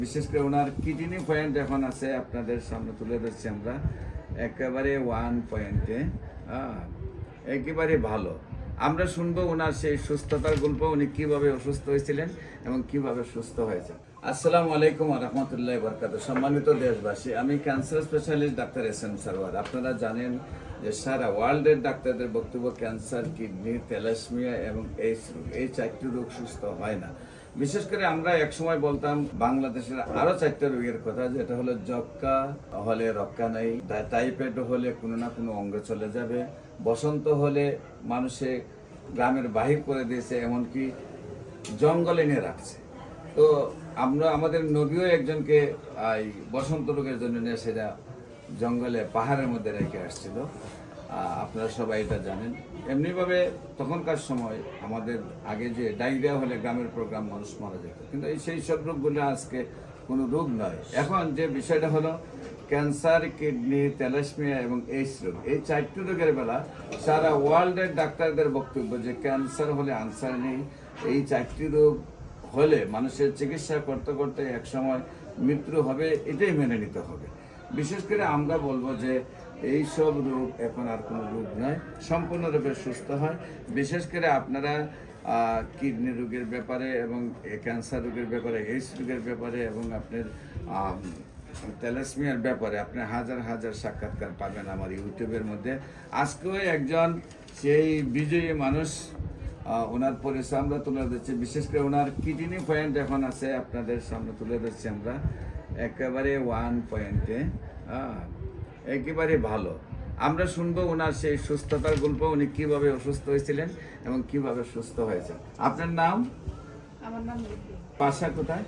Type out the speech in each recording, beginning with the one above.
বিশেষ করে ওনার kidney point এখন আছে আপনাদের সামনে তুলে ধরছি আমরা একেবারে 1 পয়েন্টে একেবারে ভালো। আমরা শুনবো ওনার সেই সুস্থতার গল্প, উনি কিভাবে অসুস্থ হয়েছিলেন এবং কিভাবে সুস্থ হয়েছে। আসসালামু আলাইকুম ওয়া রাহমাতুল্লাহি ওয়া বারাকাতুহু। সম্মানিত দেশবাসী, আমি cancer specialist doctor SM. Sarwar. আপনারা জানেন যে সারা ওয়ার্ল্ডের ডাক্তারদের বক্তব্য ক্যান্সার, কিডনি, থ্যালাসেমিয়া এবং এইডস রোগ, এই 4টি রোগ সুস্থ হয় না। বিশেষ করে আমরা একসময় বলতাম বাংলাদেশের আরো 4টা রোগের কথা, যেটা হলো যক্কা হলে রক্ষা নাই, টাইফয়েড হলে কোনো না কোনো অঙ্গ চলে যাবে, বসন্ত হলে মানুষে গ্রামের বাহির করে দিয়েছে, এমনকি জঙ্গলে নিয়ে রাখছে। তো আমরা আমাদের নবীও একজনকে এই বসন্ত রোগের জন্য নিয়ে সেটা জঙ্গলে পাহাড়ের মধ্যে রেখে আসছিল। আপনারা সবাই এটা জানেন। এমনিভাবে তখনকার সময় আমাদের আগে যে ডায়রিয়া হলে গ্রামের প্রোগ্রাম মানুষ মারা যেত, কিন্তু সেই সব রোগগুলো আজকে কোনো রোগ নয়। এখন যে বিষয়টা হলো ক্যান্সার, কিডনি, থ্যালাসেমিয়া এবং এইডস রোগ, এই 4টি রোগের বেলা সারা ওয়ার্ল্ডের ডাক্তারদের বক্তব্য যে ক্যান্সার হলে আনসার নেই। এই 4টি রোগ হলে মানুষের চিকিৎসা করতে করতে একসময় মৃত্যু হবে, এটাই মেনে নিতে হবে। বিশেষ করে আমরা বলবো যে এই সব রোগ এখন আর কোনো রোগ নয়, সম্পূর্ণরূপে সুস্থ হয়। বিশেষ করে আপনারা কিডনি রোগের ব্যাপারে এবং ক্যান্সার রোগের ব্যাপারে, এইডস রোগের ব্যাপারে এবং আপনার থ্যালাসেমিয়ার ব্যাপারে আপনি হাজার হাজার সাক্ষাৎকার পাবেন আমার ইউটিউবের মধ্যে। আজকেও একজন সেই বিজয়ী মানুষ, ওনার পরিচয় আমরা তুলে ধরছি। বিশেষ করে ওনার কিডনি পয়েন্ট এখন আছে আপনাদের সামনে তুলে ধরছি আমরা একেবারে 1 পয়েন্টে একেবারে ভালো। আমরা শুনবো ওনার সেই সুস্থতার গল্প, উনি কিভাবে অসুস্থ হয়েছিলেন এবং কিভাবে সুস্থ হয়েছেন। আপনার নাম? আমার নাম পাশা কোথায়?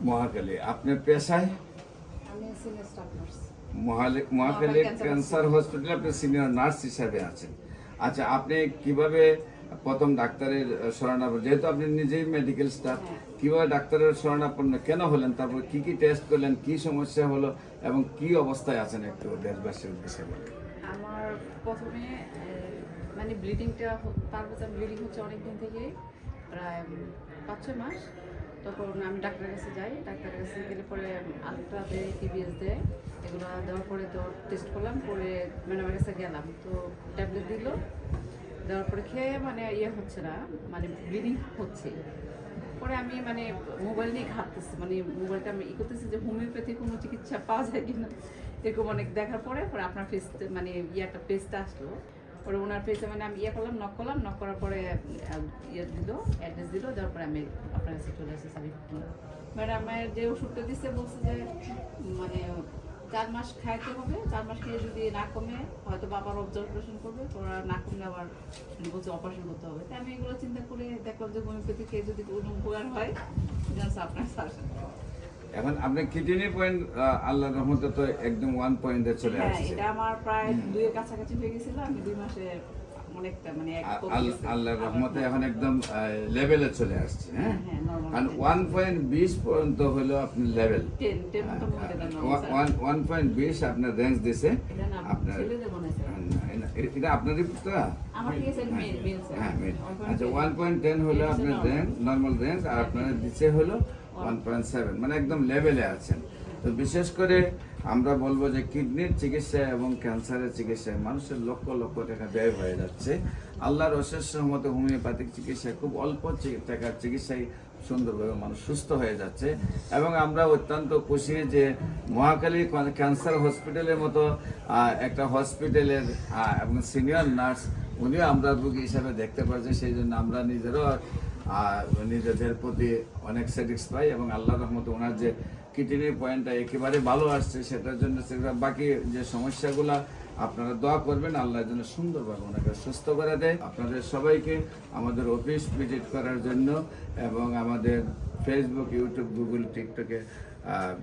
মহাখালী। আপনার পেশায়? আমি senior staff nurse. Mohakhali cancer হসপিটালে আপনি সিনিয়র নার্স হিসাবে আছেন। আচ্ছা, আপনি কিভাবে প্রথম ডাক্তারের শরণাপন্ন, যেহেতু আপনি নিজেই মেডিকেল স্টাফ, কিভাবে ডাক্তারের শরণাপন্ন কেন হলেন, তারপর কি কি টেস্ট করলেন, কি সমস্যা হলো এবং কি অবস্থায় আছেন একটু দেশবাসীর উদ্দেশ্যে বলেন। আমার প্রথমে মানে ব্লিডিংটা ব্লিডিং হচ্ছে অনেকদিন থেকে, প্রায় 5-6 মাস। তখন আমি ডাক্তারের কাছে যাই, ডাক্তারের কাছে গেলে পরে আলট্রা দেয়, টিবিএস দেয়, এগুলো দেওয়ার পরে তো টেস্ট করলাম, পরে ম্যাডামের কাছে গেলাম, তো ট্যাবলেট দিল, দেওয়ার পরে খেয়ে মানে হচ্ছে না, মানে ব্লিডিং হচ্ছে। পরে আমি মানে মোবাইল নিয়ে ঘাটতেছি, মানে মোবাইলটা আমি করতেছি যে হোমিওপ্যাথি কোনো চিকিৎসা পাওয়া যায় কিনা, এরকম অনেক দেখার পরে আপনার ফেস মানে একটা পেজটা আসলো। পরে ওনার পেজে মানে আমি করলাম, নক করার পরে দিল, অ্যাড্রেস দিল, দেওয়ার পরে আমি আপনার কাছে চলে আসি সার্টিফিকেট। মানে আমার যে ওষুধটা দিচ্ছে বলছে যে মানে 4 মাস খাইতে হবে, 4 মাস খেয়ে যদি না কমে হয়তো বাবার অবজারভেশন করবে, ওরা না কমলে আবার বলছে অপারেশন করতে হবে। তাই আমি এগুলো চিন্তা করে দেখলাম যে হোমিওপ্যাথি খেয়ে যদি কোনো উপকার হয় আপনার সাজেশন। এখন আপনি কিডনি পয়েন্ট আল্লাহর রহমতে তো একদম 1 পয়েন্টে চলে আসছে। এটা আমার প্রায় 2 এর কাছাকাছি হয়ে গেছিল। আমি 2 মাসে অনেকটা মানে আল্লাহর রহমতে এখন একদম লেভেলে চলে আসছে। হ্যাঁ, কারণ 1.20 পর্যন্ত হলো আপনি লেভেল, 1.20 আপনার রেঞ্জ দিছে। আপনার এটা আপনারই তো হ্যাঁ মেল। আচ্ছা, 1.10 হলো আপনার রেঞ্জ, নর্মাল রেঞ্জ, আর আপনার দিচ্ছে হলো 1.7, মানে একদম লেভেলে আছেন। তো বিশেষ করে আমরা বলবো যে কিডনির চিকিৎসা এবং ক্যান্সারের চিকিৎসায় মানুষের লক্ষ লক্ষ টাকা ব্যয় হয়ে যাচ্ছে। আল্লাহর অশেষ রহমতে হোমিওপ্যাথিক চিকিৎসায় খুব অল্প টাকার চিকিৎসায় সুন্দরভাবে মানুষ সুস্থ হয়ে যাচ্ছে। এবং আমরা অত্যন্ত খুশি যে মহাখালী ক্যান্সার হসপিটালের মতো একটা হসপিটালের এবং সিনিয়র নার্স উনিও আমরা রোগী হিসাবে দেখতে পাচ্ছি। সেই জন্য আমরা নিজেরও নিজেদের প্রতি অনেক স্যাটিসফাই, এবং আল্লাহর রহমতে ওনার যে কিডনি পয়েন্টটা একেবারে ভালো আসছে, সেটার জন্য বাকি যে সমস্যাগুলো আপনারা দোয়া করবেন, আল্লাহর জন্য সুন্দরভাবে ওনাকে সুস্থ করে দেয়। আপনাদের সবাইকে আমাদের অফিস ভিজিট করার জন্য এবং আমাদের ফেসবুক, ইউটিউব, গুগল, টিকটকে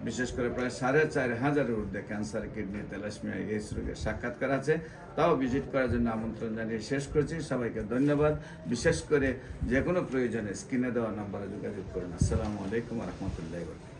বিশেষ করে প্রায় 4,500 ঊর্ধ্বে ক্যান্সার, কিডনি, থ্যালাসেমিয়া, এইডস রোগের সাক্ষাৎকার আছে, তাও ভিজিট করার জন্য আমন্ত্রণ জানিয়ে শেষ করছি। সবাইকে ধন্যবাদ। বিশেষ করে যে কোনো প্রয়োজনে স্ক্রিনে দেওয়া নাম্বারে যোগাযোগ করুন। আসসালামু আলাইকুম ওয়া রাহমাতুল্লাহি ওয়া বারাকাতুহু।